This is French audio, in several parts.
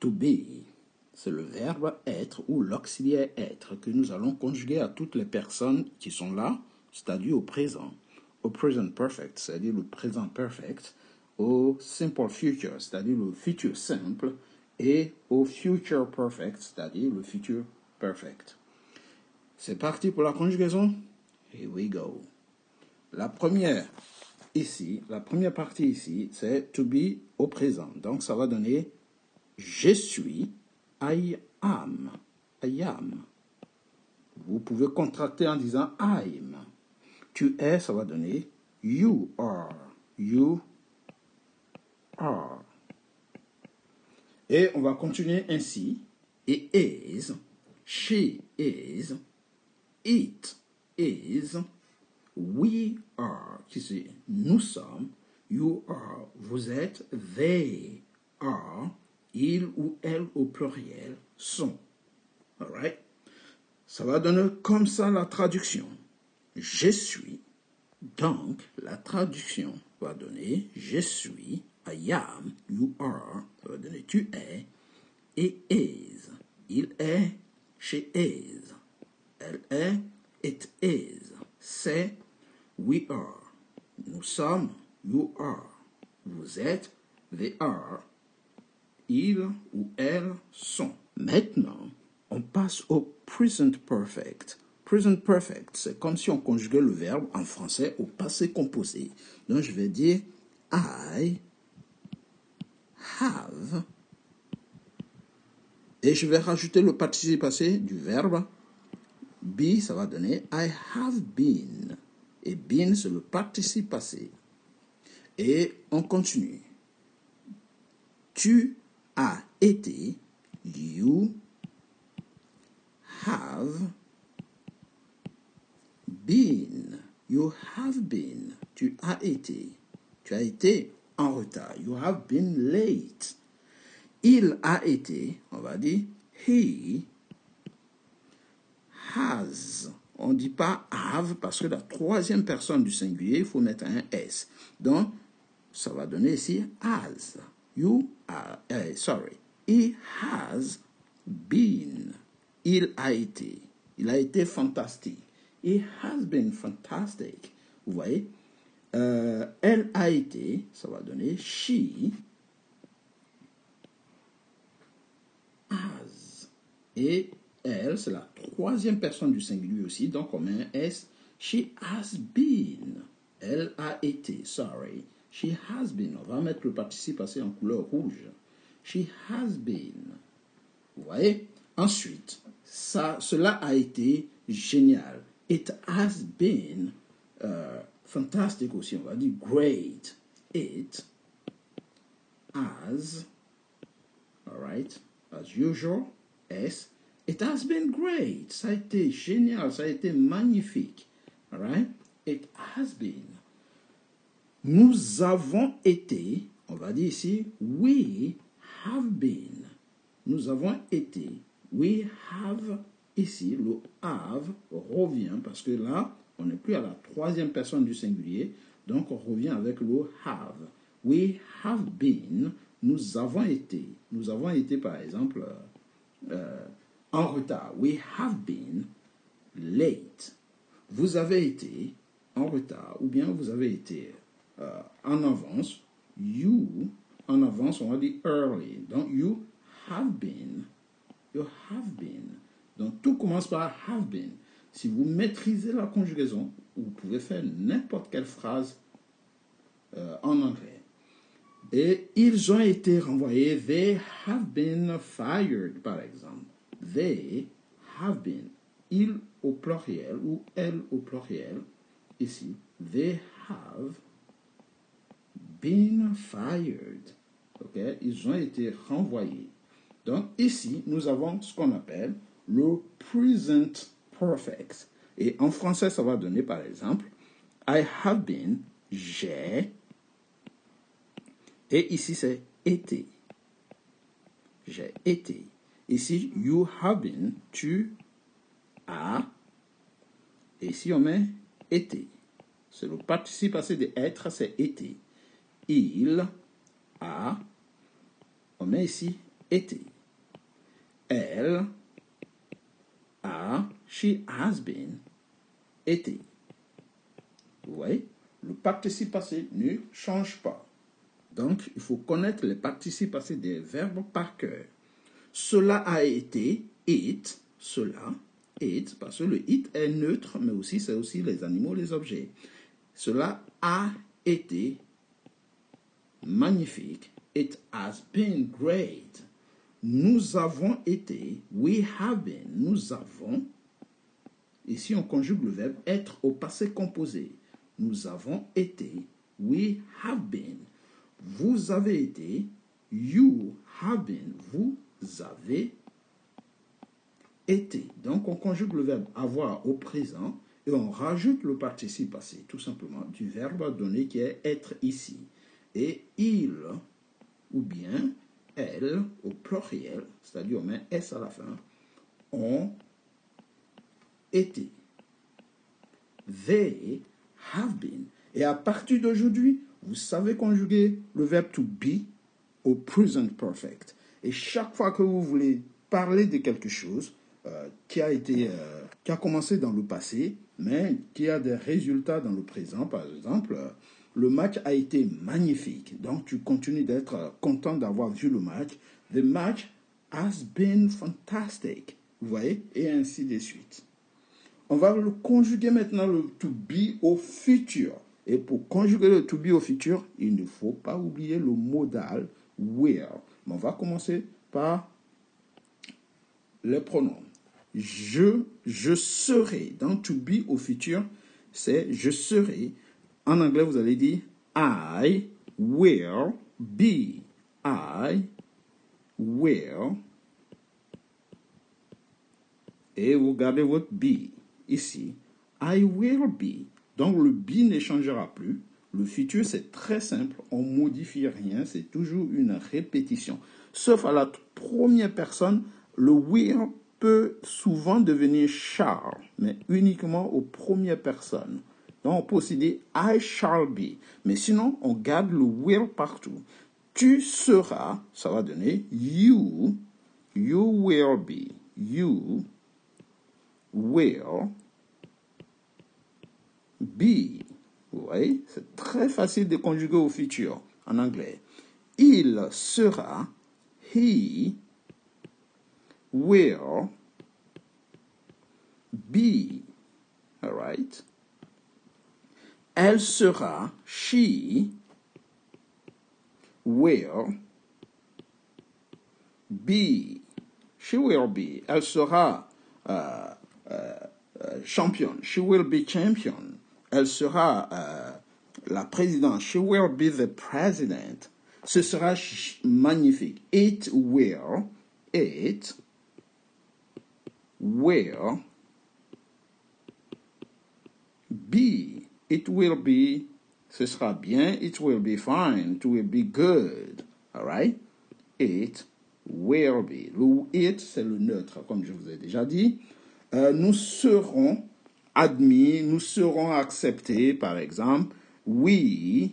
To be, c'est le verbe être ou l'auxiliaire être que nous allons conjuguer à toutes les personnes qui sont là, c'est-à-dire au présent. Au present perfect, c'est-à-dire le présent perfect. Au simple future, c'est-à-dire le futur simple. Et au future perfect, c'est-à-dire le futur perfect. C'est parti pour la conjugaison. Here we go. La première partie ici, c'est to be au présent. Donc, ça va donner je suis, I am. I am. Vous pouvez contracter en disant I'm. Tu es, ça va donner you are. You are. Et on va continuer ainsi. Et is, she is, it is, we are, qui c'est nous sommes, you are, vous êtes, they are, il ou elle au pluriel sont. Alright? Ça va donner comme ça la traduction. Je suis. Donc, la traduction va donner je suis, I am, you are, ça va donner tu es, et is. Il est, she is. Elle est, it is. C'est, we are. Nous sommes, you are. Vous êtes, they are. Ils ou elles sont. Maintenant, on passe au present perfect. Present perfect, c'est comme si on conjuguait le verbe en français au passé composé. Donc, je vais dire I have. Et je vais rajouter le participe passé du verbe. Be, ça va donner I have been. Et been, c'est le participe passé. Et on continue. Tu as été. You have been. You have been. Tu as été. Tu as été en retard. You have been late. Il a été. On va dire he has. On ne dit pas have parce que la troisième personne du singulier, il faut mettre un S. Donc, ça va donner ici has. You are, sorry. He has been. Il a été. Il a été fantastique. He has been fantastic. Vous voyez? Elle a été. Ça va donner she has. Et elle, c'est la troisième personne du singulier aussi. Donc, on met un S. She has been. Elle a été. Sorry. She has been. On va mettre le participe passé en couleur rouge. She has been. Vous voyez? Ensuite, cela a été génial. It has been fantastic aussi. On va dire great. It has, all right, as usual, S. It has been great. Ça a été génial. Ça a été magnifique. All right? It has been. Nous avons été, on va dire ici, we have been. Nous avons été. We have, ici, le have revient parce que là, on n'est plus à la troisième personne du singulier, donc on revient avec le have. We have been. Nous avons été. Nous avons été, par exemple, en retard. We have been late. Vous avez été en retard ou bien vous avez été en avance. You, en avance, on va dire early. Donc, you have been. You have been. Donc, tout commence par have been. Si vous maîtrisez la conjugaison, vous pouvez faire n'importe quelle phrase en anglais. Et ils ont été renvoyés. They have been fired, par exemple. They have been. Ils au pluriel ou elles au pluriel. Ici, they have been fired. Okay? Ils ont été renvoyés. Donc, ici, nous avons ce qu'on appelle le present perfect. Et en français, ça va donner, par exemple, I have been, j'ai. Et ici, c'est été. J'ai été. Ici, you have been, tu as. Et ici, on met été. C'est le participe passé de être, c'est été. Il a. On met ici été. Elle a, she has been, été. Vous voyez, le participe passé ne change pas. Donc, il faut connaître les participes passés des verbes par cœur. Cela a été, it, cela, it, parce que le it est neutre, mais aussi c'est aussi les animaux, les objets. Cela a été magnifique. It has been great. Nous avons été, we have been, nous avons. Ici, on conjugue le verbe être au passé composé. Nous avons été, we have been. Vous avez été, you have been, vous avez été. Donc, on conjugue le verbe avoir au présent et on rajoute le participe passé, tout simplement, du verbe donné qui est être ici. Et il, ou bien elle, au pluriel, c'est-à-dire on met S à la fin, ont été. They have been. Et à partir d'aujourd'hui, vous savez conjuguer le verbe to be au present perfect. Et chaque fois que vous voulez parler de quelque chose qui a commencé dans le passé, mais qui a des résultats dans le présent, par exemple, le match a été magnifique. Donc, tu continues d'être content d'avoir vu le match. The match has been fantastic. Vous voyez? Et ainsi de suite. On va le conjuguer maintenant le to be au futur. Et pour conjuguer le to be au futur, il ne faut pas oublier le modal will. Mais on va commencer par les pronoms. Je serai. Dans to be au futur, c'est je serai. En anglais, vous allez dire I will be. I will. Et vous gardez votre be ici. I will be. Donc le be ne changera plus. Le futur, c'est très simple. On ne modifie rien. C'est toujours une répétition. Sauf à la première personne, le will peut souvent devenir shall, mais uniquement aux premières personnes. Donc, on peut aussi dire I shall be. Mais sinon, on garde le will partout. Tu seras, ça va donner you will be. You will be. Vous voyez, c'est très facile de conjuguer au futur en anglais. Il sera, he will be. All right? Elle sera, she will be. She will be. Elle sera championne. She will be champion. Elle sera la présidente. She will be the president. Ce sera magnifique. It will be. It will be, ce sera bien. It will be fine. It will be good. All right? It will be. Le it, c'est le neutre, comme je vous ai déjà dit. Nous serons admis, nous serons acceptés, par exemple. We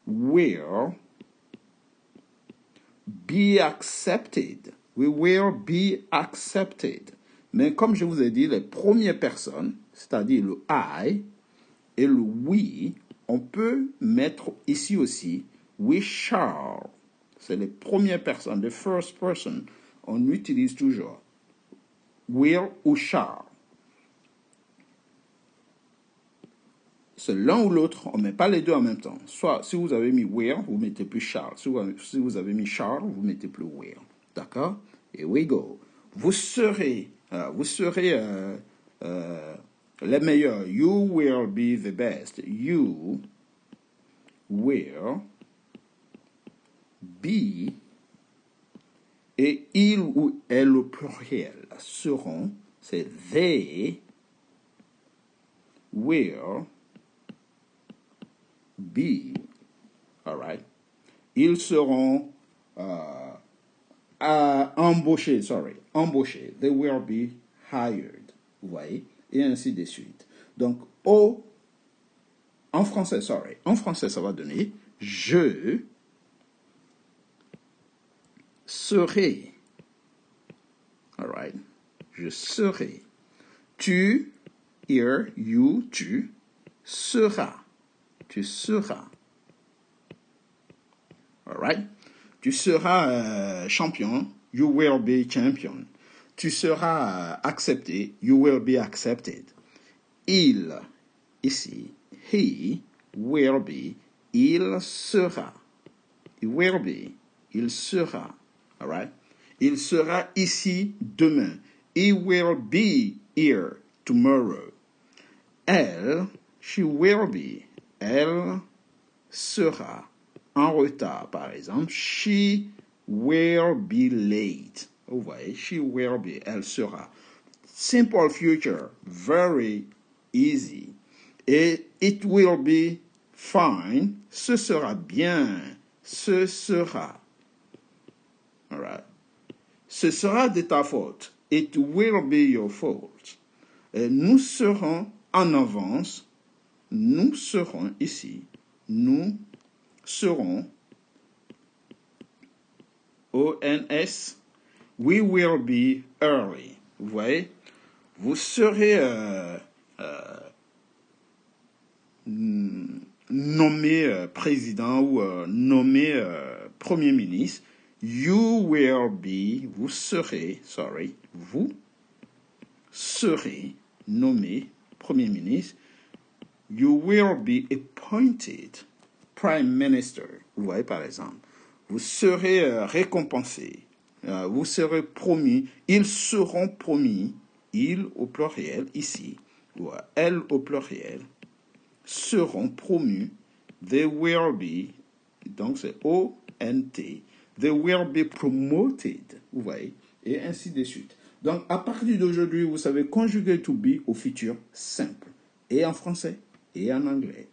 will be accepted. We will be accepted. Mais comme je vous ai dit, les premières personnes, c'est-à-dire le I et le we, on peut mettre ici aussi we shall. C'est les premières personnes, the first person. On utilise toujours will ou shall. C'est l'un ou l'autre, on ne met pas les deux en même temps. Soit, si vous avez mis will, vous mettez plus shall. Si vous avez mis shall, vous mettez plus will. D'accord? Here we go. Vous serez les meilleurs. You will be the best. You will be. Et il ou elle au pluriel seront, c'est they will be. All right. Ils seront embauchés. Embauchés. They will be hired. Vous voyez? Et ainsi de suite. Donc, en français, ça va donner je serai Je serai. Tu, here, you, tu, seras. Tu seras. Alright? Tu seras champion. You will be champion. Tu seras accepté. You will be accepted. Il, ici, he will be, il sera. He will be, il sera. Alright? Il sera ici demain. He will be here tomorrow. Elle, she will be, elle sera en retard, par exemple. She will be late. Vous voyez, she will be, elle sera. Simple future, very easy. Et it will be fine, ce sera bien, ce sera. Alright. Ce sera de ta faute. It will be your fault. Et nous serons en avance. Nous serons ici. Nous serons. ONS. We will be early. Vous voyez? Vous serez nommé président ou nommé premier ministre. You will be, vous serez nommé premier ministre. You will be appointed prime minister. Vous voyez par exemple. Vous serez récompensé. Vous serez promis. Ils seront promis. Ils au pluriel ici. Ou elles au pluriel. Seront promus. They will be. Donc c'est O-N-T. They will be promoted. Vous voyez. Et ainsi de suite. Donc à partir d'aujourd'hui, vous savez conjuguer to be au futur simple. Et en français et en anglais.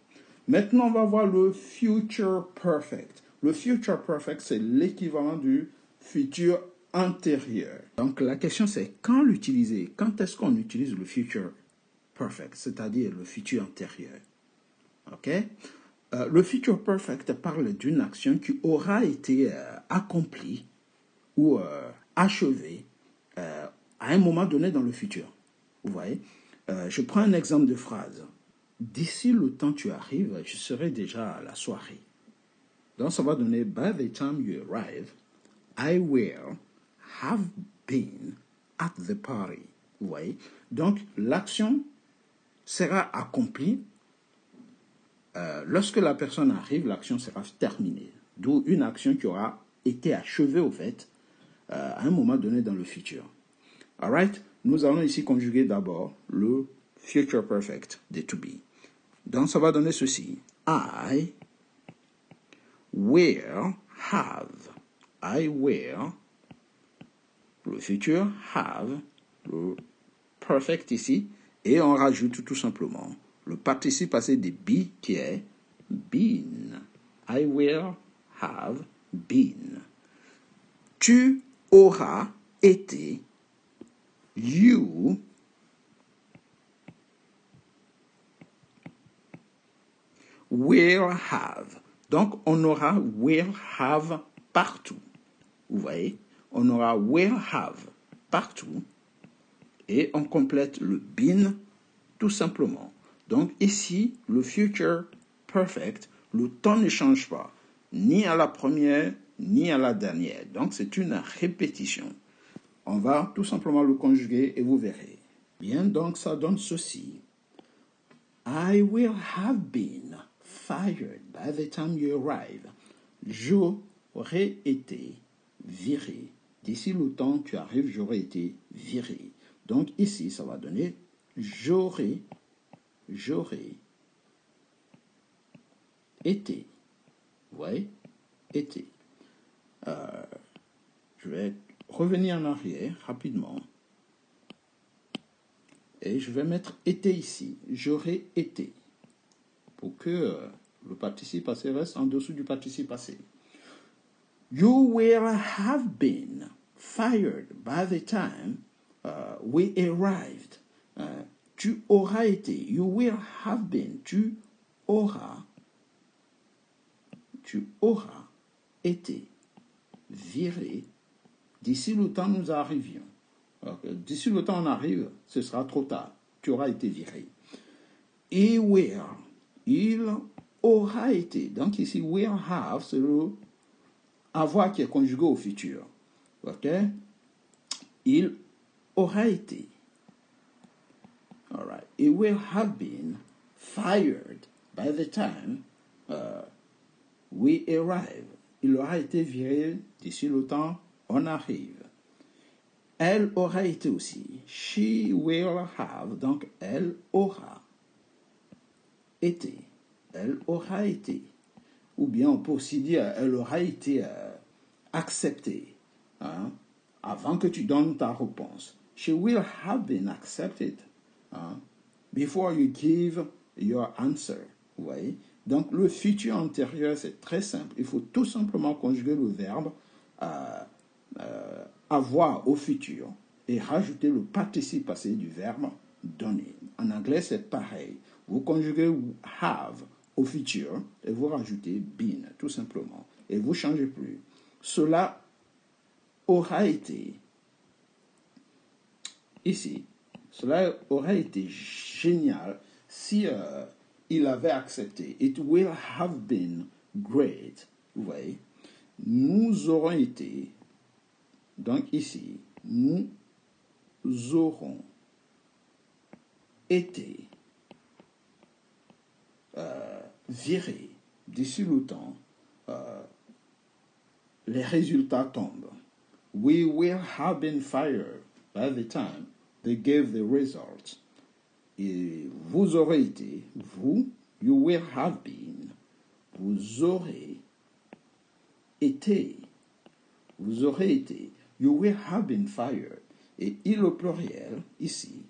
Maintenant, on va voir le future perfect. Le future perfect, c'est l'équivalent du futur antérieur. Donc, la question, c'est quand l'utiliser? Quand est-ce qu'on utilise le future perfect, c'est-à-dire le futur antérieur? OK? Le future perfect parle d'une action qui aura été accomplie ou achevée à un moment donné dans le futur. Vous voyez? Je prends un exemple de phrase. D'ici le temps que tu arrives, je serai déjà à la soirée. Donc, ça va donner, by the time you arrive, I will have been at the party. Vous voyez? Donc, l'action sera accomplie. Lorsque la personne arrive, l'action sera terminée. D'où une action qui aura été achevée, au fait, à un moment donné dans le futur. All right? Nous allons ici conjuguer d'abord le future perfect de to be. Donc, ça va donner ceci. I will have. I will. Le futur, have. Le perfect ici. Et on rajoute tout simplement le participe passé de be qui est been. I will have been. Tu auras été. You will have. Donc, on aura will have partout. Vous voyez? On aura will have partout. Et on complète le been tout simplement. Donc, ici, le future perfect, le temps ne change pas. Ni à la première, ni à la dernière. Donc, c'est une répétition. On va tout simplement le conjuguer et vous verrez. Bien, donc ça donne ceci. I will have been fired by the time you arrive. J'aurais été viré. D'ici le temps que tu arrives, j'aurais été viré. Donc ici, ça va donner j'aurais été. Vous voyez? Été. Je vais revenir en arrière rapidement. Et je vais mettre été ici. J'aurais été. Pour que le participe passé reste en dessous du participe passé. You will have been fired by the time we arrived. Tu auras été. You will have been. Tu auras été viré d'ici le temps nous arrivions. Okay. D'ici le temps on arrive, ce sera trop tard. Tu auras été viré. He will. Il aura été. Donc ici, will have, c'est le avoir qui est conjugué au futur. Ok? Il aura été. All right. He will have been fired by the time we arrive. Il aura été viré d'ici le temps on arrive. Elle aura été aussi. She will have. Donc, elle aura été. Elle aura été. Ou bien on peut aussi dire elle aura été acceptée. Hein, avant que tu donnes ta réponse. She will have been accepted. Hein, before you give your answer. Vous voyez? Donc le futur antérieur, c'est très simple. Il faut tout simplement conjuguer le verbe avoir au futur et rajouter le participe passé du verbe donner. En anglais, c'est pareil. Vous conjuguez have au futur et vous rajoutez been, tout simplement. Et vous ne changez plus. Cela aura été, ici, cela aurait été génial si il avait accepté. It will have been great. Vous voyez, nous aurons été, donc ici, nous aurons été virés d'ici le temps. Les résultats tombent. We will have been fired by the time they gave the results. Et vous aurez été, vous, you will have been, vous aurez été, vous aurez été, you will have been fired. Et il au pluriel, ici,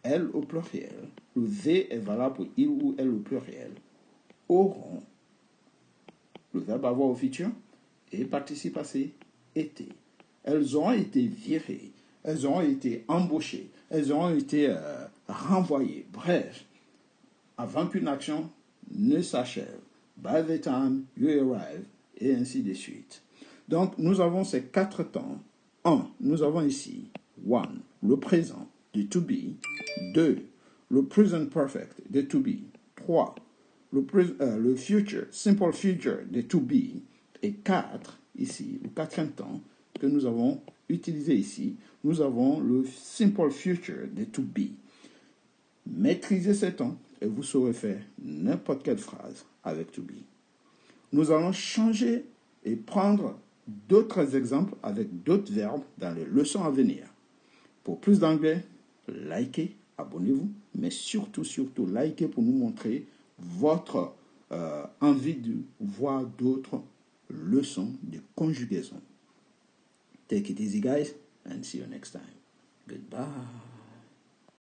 elle au pluriel, le they est valable pour il ou elle au pluriel, auront, le verbe avoir au futur, et participe passé, été. Elles auront été virées, elles auront été embauchées, elles auront été renvoyées. Bref, avant qu'une action ne s'achève, by the time you arrive, et ainsi de suite. Donc, nous avons ces 4 temps. 1. Nous avons ici, 1, le présent, de to be. 2, le present perfect, de to be. 3, le future, simple future, de to be. Et 4, ici, le 4e temps que nous avons utilisé ici, nous avons le simple future de to be. Maîtrisez ces temps et vous saurez faire n'importe quelle phrase avec to be. Nous allons changer et prendre d'autres exemples avec d'autres verbes dans les leçons à venir. Pour plus d'anglais, likez, abonnez-vous, mais surtout, likez pour nous montrer votre envie de voir d'autres leçons de conjugaison. Take it easy, guys, and see you next time. Goodbye.